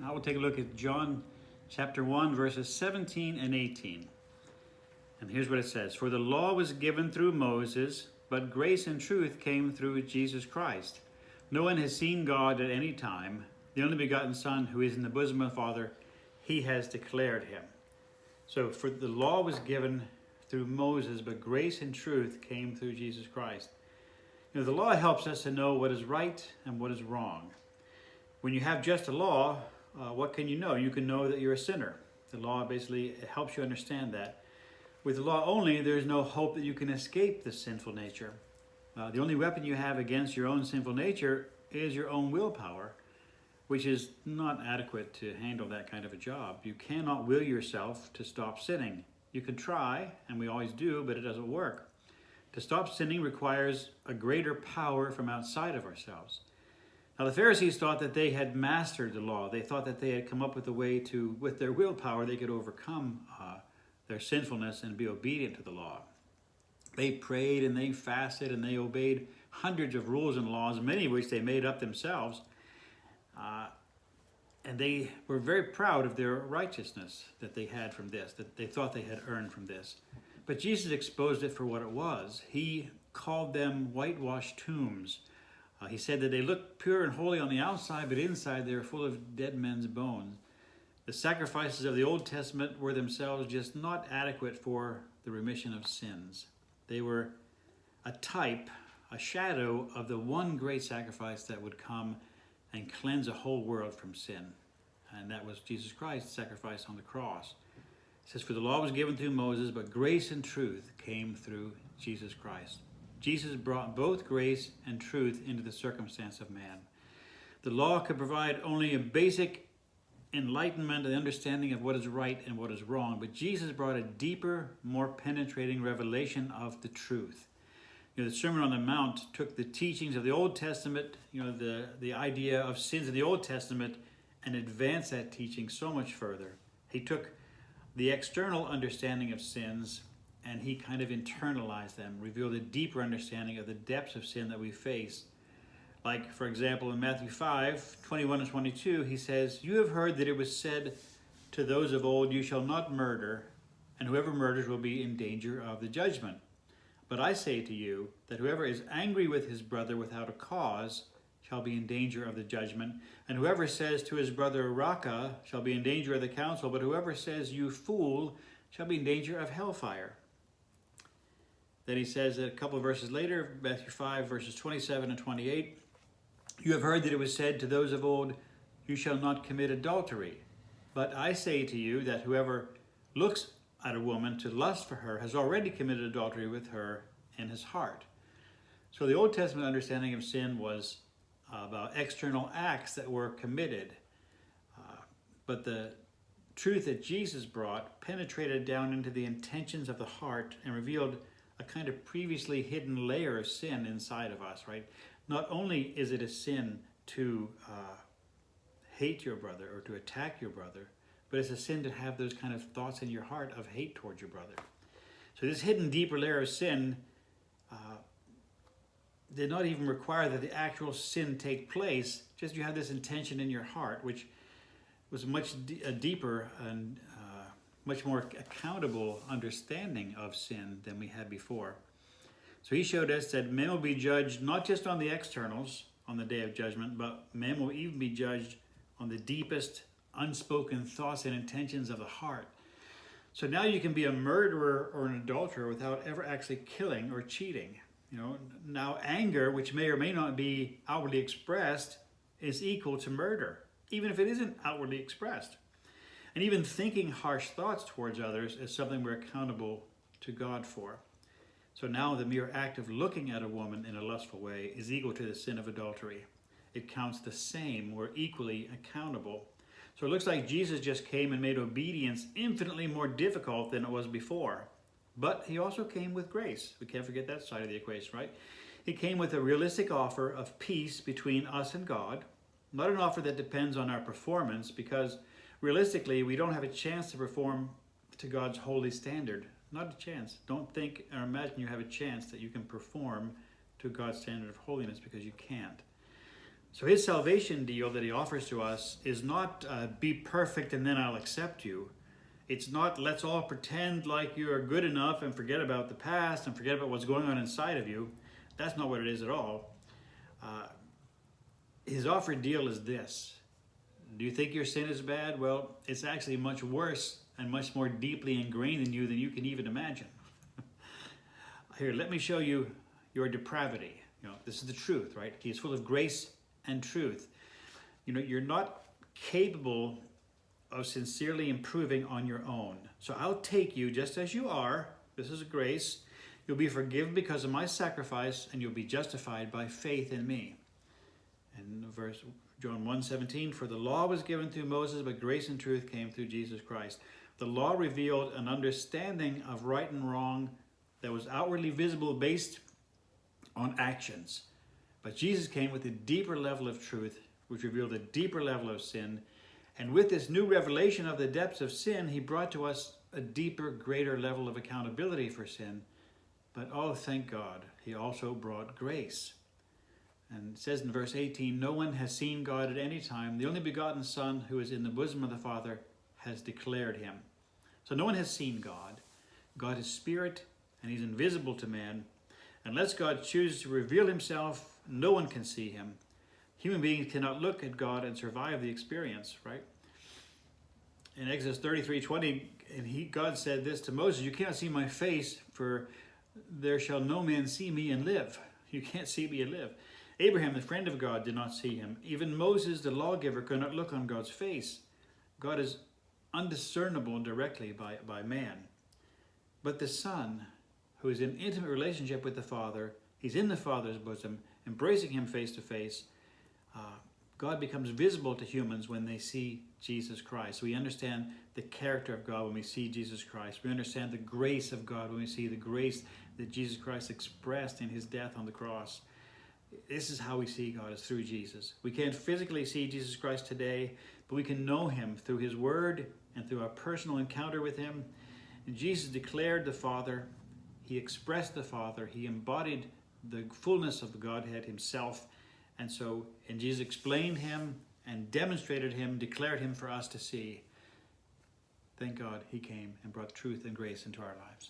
I will take a look at John chapter 1, verses 17 and 18. And here's what it says. For the law was given through Moses, but grace and truth came through Jesus Christ. No one has seen God at any time. The only begotten Son, who is in the bosom of the Father, he has declared him. So for the law was given through Moses, but grace and truth came through Jesus Christ. The law helps us to know what is right and what is wrong. When you have just a law, what can you know? You can know that you're a sinner. The law basically helps you understand that. With the law only, there's no hope that you can escape the sinful nature. The only weapon you have against your own sinful nature is your own willpower, which is not adequate to handle that kind of a job. You cannot will yourself to stop sinning. You can try, and we always do, but it doesn't work. To stop sinning requires a greater power from outside of ourselves. Now the Pharisees thought that they had mastered the law. They thought that they had come up with a way to, with their willpower, they could overcome their sinfulness and be obedient to the law. They prayed and they fasted and they obeyed hundreds of rules and laws, many of which they made up themselves. And they were very proud of their righteousness that they had from this, that they thought they had earned from this. But Jesus exposed it for what it was. He called them whitewashed tombs. He said that they looked pure and holy on the outside, but inside they were full of dead men's bones. The sacrifices of the Old Testament were themselves just not adequate for the remission of sins. They were a type, a shadow of the one great sacrifice that would come and cleanse a whole world from sin. And that was Jesus Christ's sacrifice on the cross. It says, for the law was given through Moses, but grace and truth came through Jesus Christ. Jesus brought both grace and truth into the circumstance of man. The law could provide only a basic enlightenment and understanding of what is right and what is wrong, but Jesus brought a deeper, more penetrating revelation of the truth. The Sermon on the Mount took the teachings of the Old Testament, the idea of sins in the Old Testament, and advanced that teaching so much further. He took the external understanding of sins and he kind of internalized them, revealed a deeper understanding of the depths of sin that we face. Like, for example, in Matthew 5, 21 and 22, he says, you have heard that it was said to those of old, you shall not murder, and whoever murders will be in danger of the judgment. But I say to you that whoever is angry with his brother without a cause shall be in danger of the judgment. And whoever says to his brother, Raca, shall be in danger of the council. But whoever says, you fool, shall be in danger of hellfire. Then he says a couple of verses later, Matthew 5, verses 27 and 28, you have heard that it was said to those of old, you shall not commit adultery. But I say to you that whoever looks at a woman to lust for her has already committed adultery with her in his heart. So the Old Testament understanding of sin was about external acts that were committed. But the truth that Jesus brought penetrated down into the intentions of the heart and revealed a kind of previously hidden layer of sin inside of us, right? Not only is it a sin to hate your brother or to attack your brother, but it's a sin to have those kind of thoughts in your heart of hate towards your brother. So this hidden deeper layer of sin did not even require that the actual sin take place, just you have this intention in your heart, which was much deeper and much more accountable understanding of sin than we had before. So he showed us that men will be judged not just on the externals on the day of judgment, but men will even be judged on the deepest unspoken thoughts and intentions of the heart. So now you can be a murderer or an adulterer without ever actually killing or cheating. Now anger, which may or may not be outwardly expressed, is equal to murder, even if it isn't outwardly expressed. And even thinking harsh thoughts towards others is something we're accountable to God for. So now the mere act of looking at a woman in a lustful way is equal to the sin of adultery. It counts the same. We're equally accountable. So it looks like Jesus just came and made obedience infinitely more difficult than it was before. But he also came with grace. We can't forget that side of the equation, right? He came with a realistic offer of peace between us and God. Not an offer that depends on our performance, because realistically, we don't have a chance to perform to God's holy standard. Not a chance. Don't think or imagine you have a chance that you can perform to God's standard of holiness, because you can't. So his salvation deal that he offers to us is not be perfect and then I'll accept you. It's not let's all pretend like you are good enough and forget about the past and forget about what's going on inside of you. That's not what it is at all. His offered deal is this. Do you think your sin is bad? Well, it's actually much worse and much more deeply ingrained in you than you can even imagine. Here, let me show you your depravity. This is the truth, right? He is full of grace and truth. You're not capable of sincerely improving on your own. So I'll take you just as you are. This is grace. You'll be forgiven because of my sacrifice, and you'll be justified by faith in me. And verse John 1:17, for the law was given through Moses, but grace and truth came through Jesus Christ. The law revealed an understanding of right and wrong that was outwardly visible based on actions. But Jesus came with a deeper level of truth, which revealed a deeper level of sin. And with this new revelation of the depths of sin, he brought to us a deeper, greater level of accountability for sin. But oh, thank God, he also brought grace. And it says in verse 18, no one has seen God at any time. The only begotten Son who is in the bosom of the Father has declared him. So no one has seen God. God is spirit, and he's invisible to man. Unless God chooses to reveal himself, no one can see him. Human beings cannot look at God and survive the experience, right? In Exodus 33:20, God said this to Moses, you cannot see my face, for there shall no man see me and live. You can't see me and live. Abraham, the friend of God, did not see him. Even Moses, the lawgiver, could not look on God's face. God is undiscernible directly by man. But the Son, who is in intimate relationship with the Father, he's in the Father's bosom, embracing him face to face. God becomes visible to humans when they see Jesus Christ. We understand the character of God when we see Jesus Christ. We understand the grace of God when we see the grace that Jesus Christ expressed in his death on the cross. This is how we see God, is through Jesus. We can't physically see Jesus Christ today, but we can know him through his word and through our personal encounter with him. And Jesus declared the Father. He expressed the Father. He embodied the fullness of the Godhead himself. And Jesus explained him and demonstrated him, declared him for us to see. Thank God he came and brought truth and grace into our lives.